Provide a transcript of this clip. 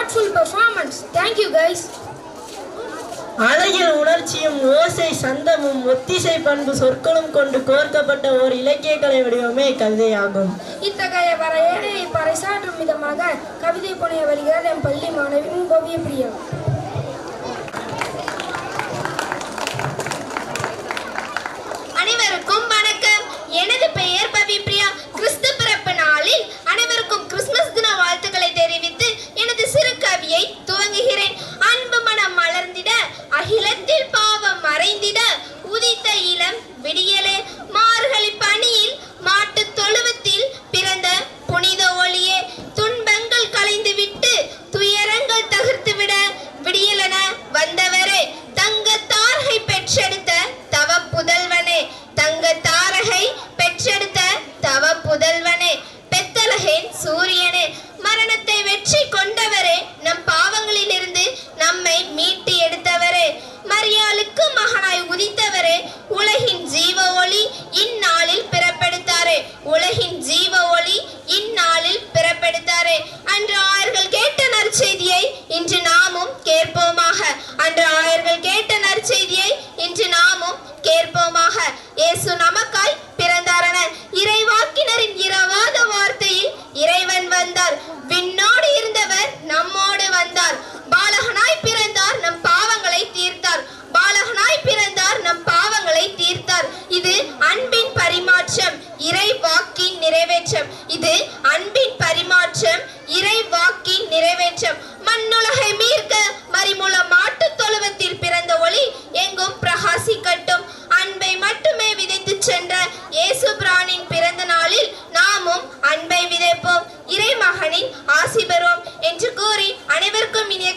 Thoughtful performance. Thank you guys. அழகில் உணர்ச்சியும் ஓசை சந்தமும் ஒத்திசை பண்பு சொற்களும் கொண்டு கோர்க்கப்பட்ட ஓர் இலக்கிய கலை வடிவமே கவிதையாகும். இத்தகைய வரையறையை பறைசாற்றும் விதமாக கவிதை புனைய வருகிறார் என் பள்ளி மாணவி பவ்ய பிரியா. அனைவருக்கும் வணக்கம். எனது பெயர் பவ்ய பிரியா. கிறிஸ்து பிறப்பு நாளில் அனைவருக்கும் கிறிஸ்துமஸ் தின வாழ்த்துக்களை தெரிவித்து எனது சிறு கவியை துவங்குகிறேன். அன்பு மனம் மலர்ந்திட, அகிலத்தில் பாவம் மறைந்திட, உதித்த இளம் விடியலே, மார்கழி பனியில் மாட்டு தொழுவத்தில் பிறந்த புனித ஒளியே, துன்பங்கள் களைந்துவிட்டு துயரங்கள் தகர்த்துவிட விடியலென வந்தவரே, தங்க தாரகை பெற்றெடுத்த தவ புதல்வனே, தங்க தாரகை பெற்றெடுத்த தவ புதல்வனே, பெத்தலகேன் சூரியனே, மரணத்தை வெற்றி கொண்டவரே, நம் பாவங்களில் இருந்து நம்மை மீட்டு எடுத்தவரே, மரியாளுக்கு மகனாய் உதித்தவரே, உலகின் ஜீவ ஒளி இந்நாளில் பிறப்பெடுத்தாரே, உலகின் ஜீவ ஒளி இந்நாளில் பிறப்பெடுத்தாரே. அன்று ஆயர்கள் கேட்ட நற்செய்தியை இன்று நாமும் கேட்போமாக. அன்று ஆயர்கள் கேட்ட நற்செய்தியை இன்று நாமும் கேட்போமாக. இயேசு நமக்காய் பிறந்தாரென இறைவாக்கினரின் இரவாத வார்த்தையில் இறைவன் வந்தார். விண்ணோடு இருந்தவர் நம்மோடு வந்தார். பாலகனாய் பிறந்தார், நம் பாவங்களை தீர்த்தார். பாலகனாய் பிறந்தார், நம் பாவங்களை தீர்த்தார். இது அன்பின் பரிமாற்றம், இறை வாக்கின் நிறைவேற்றம். இது அன்பின் பரிமாற்றம், இறை வாக்கின் நிறைவேற்றம். மண்ணுலகை மீட்க மரிமுள மாட்டு தொழுவத்தில் பிறந்த ஒளி எங்கும் பிரகாசிக்கட்டும். அன்பை மட்டுமே விதைத்து சென்ற இயேசு பிரானின் பிறந்த நாளில் நாமும் அன்பை விதைப்போம், இறை மகனின் ஆசி பெறுவோம் என்று கூறி அனைவருக்கும் இனிய